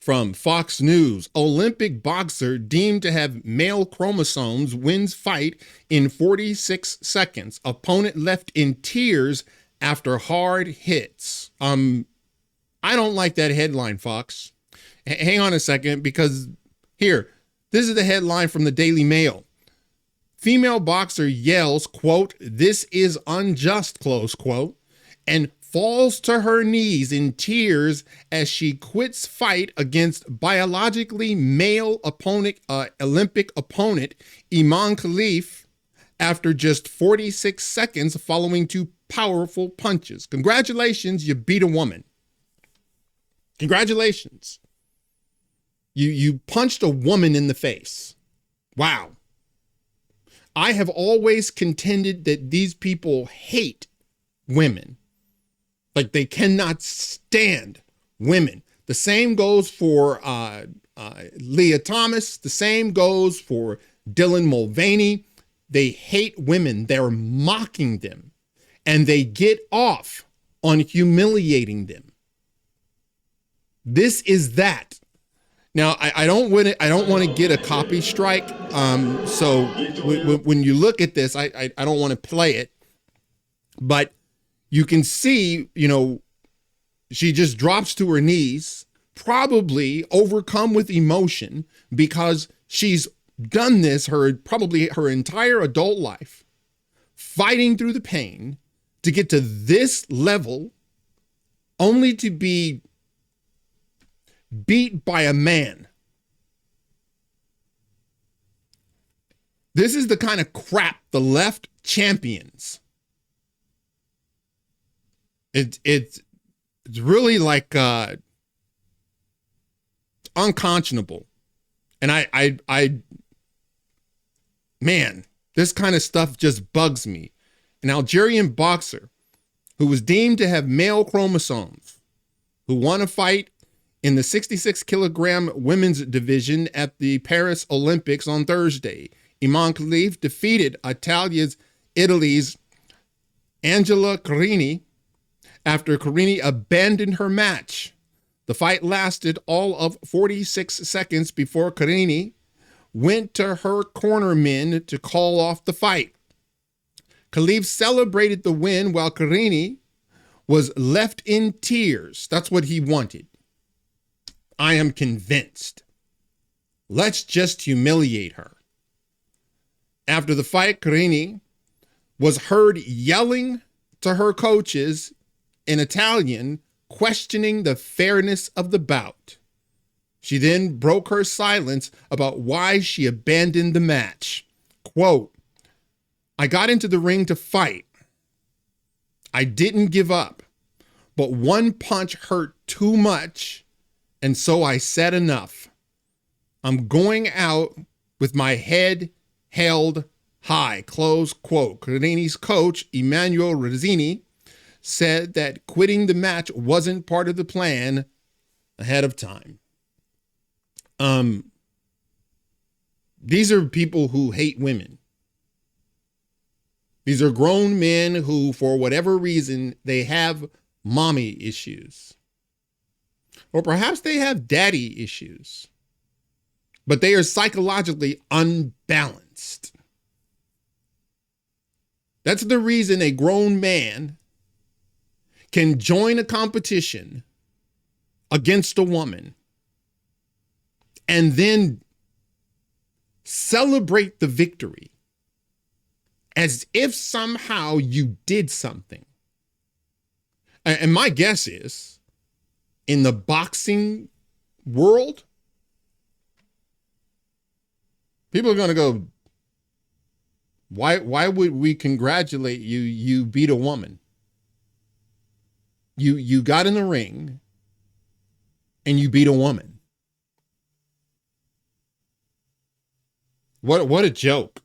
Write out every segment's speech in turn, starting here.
From Fox News, Olympic boxer deemed to have male chromosomes wins fight in 46 seconds. Opponent left in tears after hard hits. I don't like that headline, Fox. Hang on a second, because here, this is the headline from the Daily Mail. Female boxer yells, quote, "This is unjust," close quote, and falls to her knees in tears as she quits fight against biologically male opponent, Olympic opponent Iman Khalif after just 46 seconds following two powerful punches. Congratulations, you beat a woman. Congratulations. You punched a woman in the face. Wow. I have always contended that these people hate women. Like, they cannot stand women. The same goes for Leah Thomas. The same goes for Dylan Mulvaney. They hate women. They're mocking them. And they get off on humiliating them. This is that. Now, I don't want to get a copy strike. So when you look at this, I don't want to play it. But you can see, she just drops to her knees, probably overcome with emotion, because she's done this probably her entire adult life, fighting through the pain to get to this level, only to be beat by a man. This is the kind of crap the left champions. It's really like unconscionable. And I man, this kind of stuff just bugs me. An Algerian boxer who was deemed to have male chromosomes, who won a fight in the 66 kilogram women's division at the Paris Olympics on Thursday. Iman Khalif defeated Italy's Angela Carini after Carini abandoned her match. The fight lasted all of 46 seconds before Carini went to her cornermen to call off the fight. Khalif celebrated the win while Carini was left in tears. That's what he wanted. I am convinced. Let's just humiliate her. After the fight, Carini was heard yelling to her coaches in Italian, questioning the fairness of the bout. She then broke her silence about why she abandoned the match. Quote, "I got into the ring to fight. I didn't give up, but one punch hurt too much, and so I said enough. I'm going out with my head held high," close quote. Carini's coach, Emanuele Razzini, said that quitting the match wasn't part of the plan ahead of time. These are people who hate women. These are grown men who, for whatever reason, they have mommy issues. Or perhaps they have daddy issues. But they are psychologically unbalanced. That's the reason a grown man can join a competition against a woman and then celebrate the victory as if somehow you did something. And my guess is, in the boxing world, people are going to go, why would we congratulate you? You beat a woman. You got in the ring and you beat a woman. What a joke.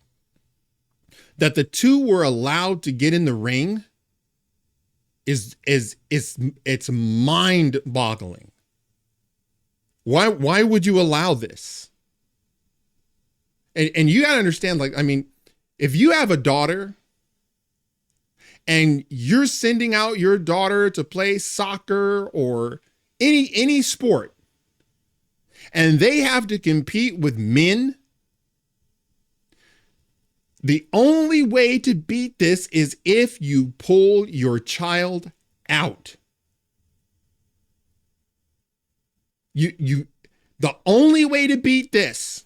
That the two were allowed to get in the ring it's mind-boggling. Why would you allow this? And you got to understand, like, I mean, if you have a daughter and you're sending out your daughter to play soccer or any sport, and they have to compete with men. The only way to beat this is if you pull your child out. The only way to beat this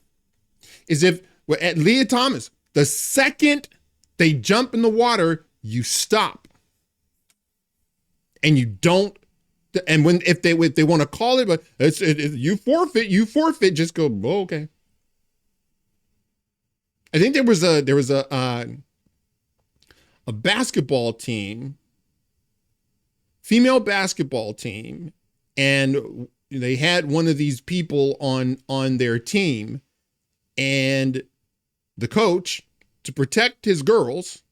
is if, well, at Leah Thomas, the second they jump in the water, you stop. And you don't, and if they want to call it, but you forfeit, just go, oh, okay. I think there was a basketball team, female basketball team, and they had one of these people on their team, and the coach, to protect his girls,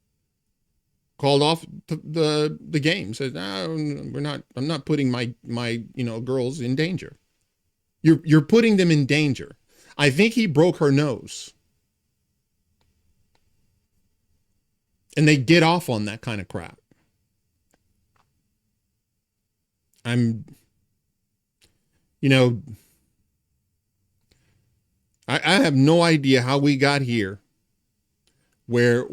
called off the game. Said, "No, I'm not putting my girls in danger. You're putting them in danger." I think he broke her nose. And they get off on that kind of crap. I have no idea how we got here where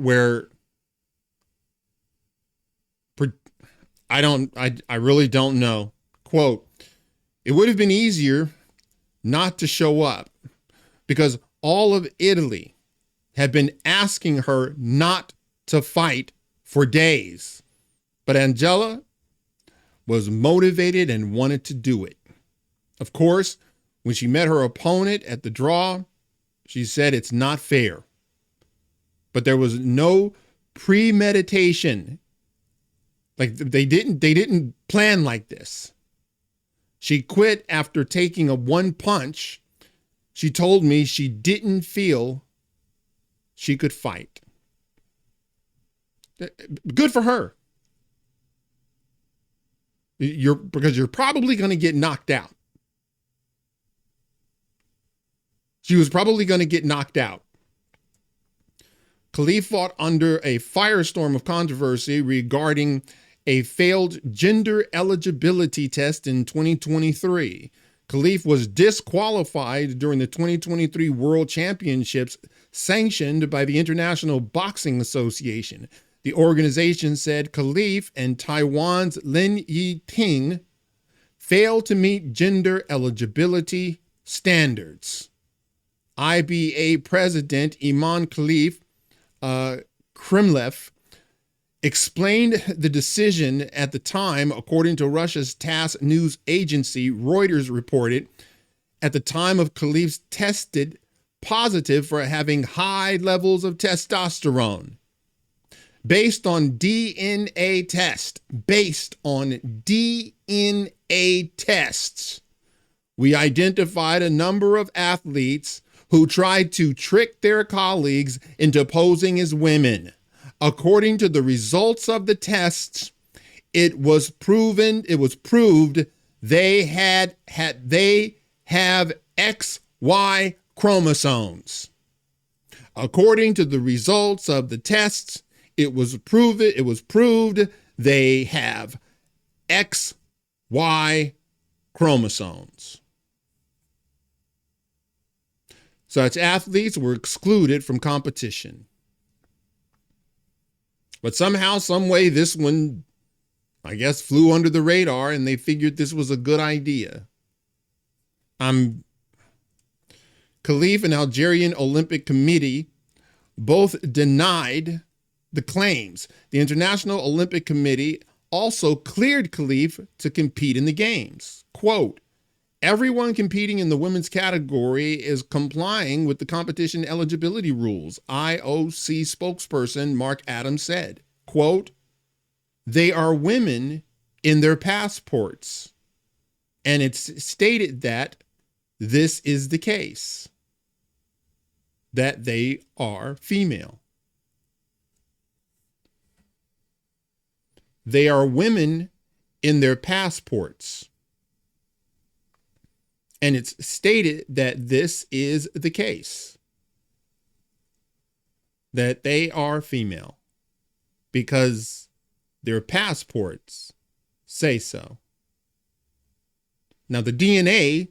I really don't know. Quote, "It would have been easier not to show up because all of Italy had been asking her not to fight for days. But Angela was motivated and wanted to do it. Of course, when she met her opponent at the draw, she said it's not fair. But there was no premeditation. Like they didn't plan like this. She quit after taking a one punch. She told me she didn't feel she could fight." Good for her. Because you're probably going to get knocked out. She was probably going to get knocked out. Khalif fought under a firestorm of controversy regarding a failed gender eligibility test in 2023. Khalif was disqualified during the 2023 World Championships sanctioned by the International Boxing Association. The organization said Khalif and Taiwan's Lin Yi-ting failed to meet gender eligibility standards. IBA President Iman Khalif Krimlev explained the decision at the time. According to Russia's TASS news agency, Reuters reported, at the time of Khalif's tested positive for having high levels of testosterone. Based on DNA tests, we identified a number of athletes who tried to trick their colleagues into posing as women. According to the results of the tests, it was proved they have XY chromosomes. According to the results of the tests, it was proved they have XY chromosomes. Such athletes were excluded from competition. But somehow, some way, this one, I guess, flew under the radar and they figured this was a good idea. Khalif and Algerian Olympic Committee both denied the claims. The International Olympic Committee also cleared Khalif to compete in the games. Quote, "Everyone competing in the women's category is complying with the competition eligibility rules," IOC spokesperson Mark Adams said. Quote, "They are women in their passports, and it's stated that this is the case, that they are female. They are women in their passports. And it's stated that this is the case, that they are female because their passports say so." Now, the DNA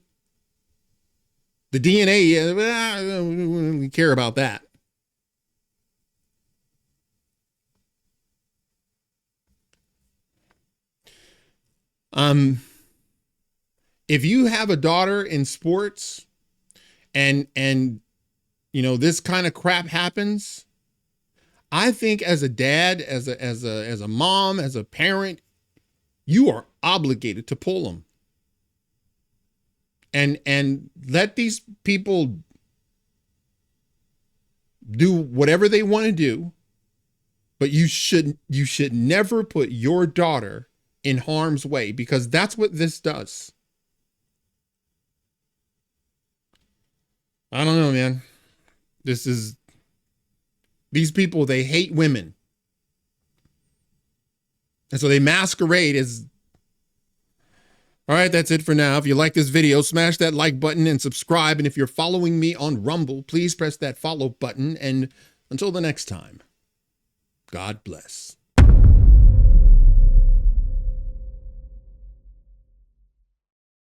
The DNA, we care about that. If you have a daughter in sports and you know this kind of crap happens, I think as a dad, as a mom, as a parent, you are obligated to pull them and let these people do whatever they want to do, but you should never put your daughter in harm's way, because that's what this does. I don't know, man. These people, they hate women. And so they masquerade as, all right, that's it for now. If you like this video, smash that like button and subscribe. And if you're following me on Rumble, please press that follow button. And until the next time, God bless.